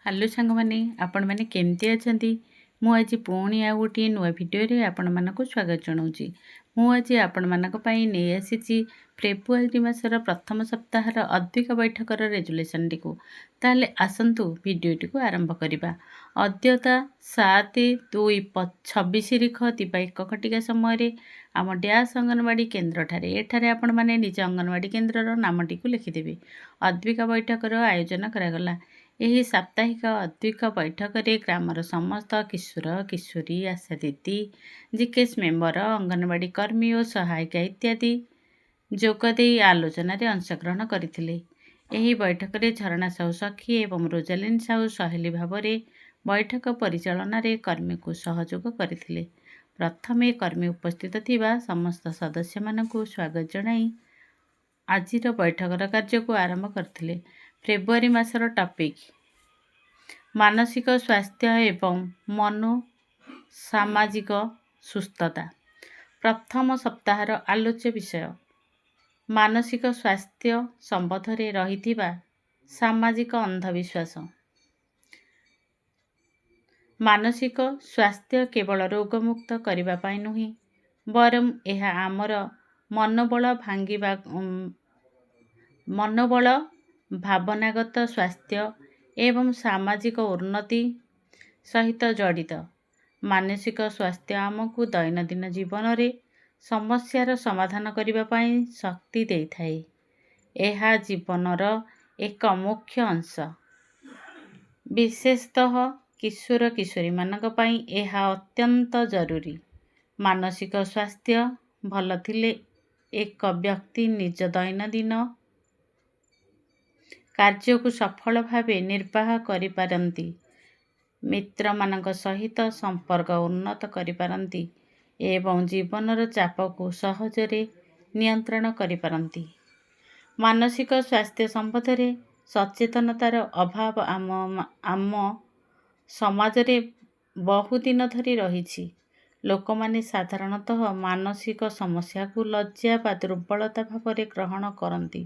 Hello ସାଙ୍ଗମାନେ, ଆପଣମାନେ କେମିତି ଅଛନ୍ତି? ମୁଁ ଆଜି ପୁଣି ଆଉ ଗୋଟିଏ ନୂଆ ଭିଡ଼ିଓରେ ଆପଣମାନଙ୍କୁ ସ୍ୱାଗତ ଜଣାଉଛି। ମୁଁ ଆଜି ଆପଣମାନଙ୍କ ପାଇଁ ନେଇ ଆସିଛି ଫେବୃଆରୀ ମାସର ପ୍ରଥମ ସପ୍ତାହର ଅଦ୍ୱିକ ବୈଠକର ରେଜୁଲେସନଟିକୁ। ତାହେଲେ ଆସନ୍ତୁ ଭିଡ଼ିଓଟିକୁ ଆରମ୍ଭ କରିବା। ଅଦ୍ୟତା 7/2/26 ଦିବା 1 ଘଟିକା ସମୟରେ ଆମ ଡ୍ୟାସ୍ ଅଙ୍ଗନବାଡ଼ି କେନ୍ଦ୍ରଠାରେ ଏଠାରେ ଆପଣମାନେ ନିଜ ଅଙ୍ଗନବାଡ଼ି କେନ୍ଦ୍ରର ନାମଟିକୁ ଲେଖିଦେବେ। ଅଦ୍ୱିକ ବୈଠକର ଆୟୋଜନ କରାଗଲା। ଏହି ସାପ୍ତାହିକ ଅଦ୍ୱିକ ବୈଠକରେ ଗ୍ରାମର ସମସ୍ତ କିଶୋର କିଶୋରୀ, ଆଶା ଦିଦି, ଜିକେଏସ୍ ମେମ୍ବର, ଅଙ୍ଗନବାଡ଼ି କର୍ମୀ ଓ ସହାୟିକା ଇତ୍ୟାଦି ଯୋଗଦେଇ ଆଲୋଚନାରେ ଅଂଶଗ୍ରହଣ କରିଥିଲେ। ଏହି ବୈଠକରେ ଝରଣା ସାହୁ ସଖୀ ଏବଂ ରୋଜାଲିନ୍ ସାହୁ ସହେଲି ଭାବରେ ବୈଠକ ପରିଚାଳନାରେ କର୍ମୀଙ୍କୁ ସହଯୋଗ କରିଥିଲେ। ପ୍ରଥମେ କର୍ମୀ ଉପସ୍ଥିତ ଥିବା ସମସ୍ତ ସଦସ୍ୟମାନଙ୍କୁ ସ୍ୱାଗତ ଜଣାଇ ଆଜିର ବୈଠକର କାର୍ଯ୍ୟକୁ ଆରମ୍ଭ କରିଥିଲେ। ଫେବୃଆରୀ ମାସର ଟପିକ୍ ମାନସିକ ସ୍ୱାସ୍ଥ୍ୟ ଏବଂ ମନୋସାମାଜିକ ସୁସ୍ଥତା। ପ୍ରଥମ ସପ୍ତାହର ଆଲୋଚ୍ୟ ବିଷୟ ମାନସିକ ସ୍ୱାସ୍ଥ୍ୟ ସମ୍ବନ୍ଧରେ ରହିଥିବା ସାମାଜିକ ଅନ୍ଧବିଶ୍ୱାସ। ମାନସିକ ସ୍ୱାସ୍ଥ୍ୟ କେବଳ ରୋଗମୁକ୍ତ କରିବା ପାଇଁ ନୁହେଁ, ବରଂ ଏହା ଆମର ମନୋବଳ, ଭାବନାଗତ ସ୍ୱାସ୍ଥ୍ୟ ଏବଂ ସାମାଜିକ ଉନ୍ନତି ସହିତ ଜଡ଼ିତ। ମାନସିକ ସ୍ୱାସ୍ଥ୍ୟ ଆମକୁ ଦୈନନ୍ଦିନ ଜୀବନରେ ସମସ୍ୟାର ସମାଧାନ କରିବା ପାଇଁ ଶକ୍ତି ଦେଇଥାଏ। ଏହା ଜୀବନର ଏକ ମୁଖ୍ୟ ଅଂଶ। ବିଶେଷତଃ କିଶୋର କିଶୋରୀମାନଙ୍କ ପାଇଁ ଏହା ଅତ୍ୟନ୍ତ ଜରୁରୀ। ମାନସିକ ସ୍ୱାସ୍ଥ୍ୟ ଭଲ ଥିଲେ ଏକ ବ୍ୟକ୍ତି ନିଜ ଦୈନନ୍ଦିନ କାର୍ଯ୍ୟକୁ ସଫଳ ଭାବେ ନିର୍ବାହ କରିପାରନ୍ତି, ମିତ୍ରମାନଙ୍କ ସହିତ ସମ୍ପର୍କ ଉନ୍ନତ କରିପାରନ୍ତି ଏବଂ ଜୀବନର ଚାପକୁ ସହଜରେ ନିୟନ୍ତ୍ରଣ କରିପାରନ୍ତି। ମାନସିକ ସ୍ୱାସ୍ଥ୍ୟ ସମ୍ବନ୍ଧରେ ସଚେତନତାର ଅଭାବ ଆମ ସମାଜରେ ବହୁଦିନ ଧରି ରହିଛି। ଲୋକମାନେ ସାଧାରଣତଃ ମାନସିକ ସମସ୍ୟାକୁ ଲଜ୍ଜା ବା ଦୁର୍ବଳତା ଭାବରେ ଗ୍ରହଣ କରନ୍ତି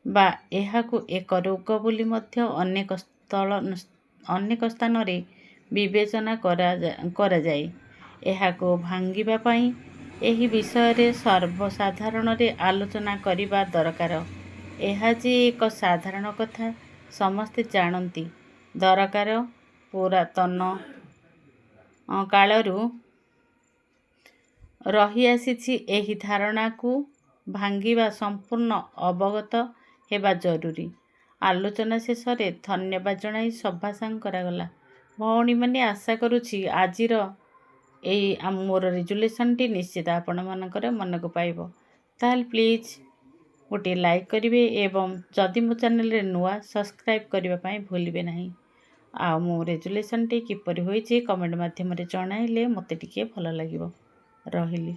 ବା ଏହାକୁ ଏକ ରୋଗ ବୋଲି ମଧ୍ୟ ଅନେକ ସ୍ଥାନରେ ବିବେଚନା କରାଯାଏ। ଏହାକୁ ଭାଙ୍ଗିବା ପାଇଁ ଏହି ବିଷୟରେ ସର୍ବସାଧାରଣରେ ଆଲୋଚନା କରିବା ଦରକାର। ଏହା ଯେ ଏକ ସାଧାରଣ କଥା ସମସ୍ତେ ଜାଣନ୍ତି ଦରକାର। ପୁରାତନ କାଳରୁ ରହିଆସିଛି ଏହି ଧାରଣାକୁ ଭାଙ୍ଗିବା ସମ୍ପୂର୍ଣ୍ଣ ଅବଗତ ହେବା ଜରୁରୀ। ଆଲୋଚନା ଶେଷରେ ଧନ୍ୟବାଦ ଜଣାଇ ସଭା ସାଙ୍ଗ କରାଗଲା। ଭଉଣୀମାନେ, ଆଶା କରୁଛି ଆଜିର ଏହି ମୋର ରେଜୁଲେସନଟି ନିଶ୍ଚିତ ଆପଣମାନଙ୍କର ମନକୁ ପାଇବ। ତାହେଲେ ପ୍ଲିଜ୍ ଗୋଟିଏ ଲାଇକ୍ କରିବେ ଏବଂ ଯଦି ମୋ ଚ୍ୟାନେଲରେ ନୂଆ, ସବସ୍କ୍ରାଇବ୍ କରିବା ପାଇଁ ଭୁଲିବେ ନାହିଁ। ଆଉ ମୋ ରେଜୁଲେସନଟି କିପରି ହୋଇଛି କମେଣ୍ଟ ମାଧ୍ୟମରେ ଜଣାଇଲେ ମୋତେ ଟିକେ ଭଲ ଲାଗିବ। ରହିଲି।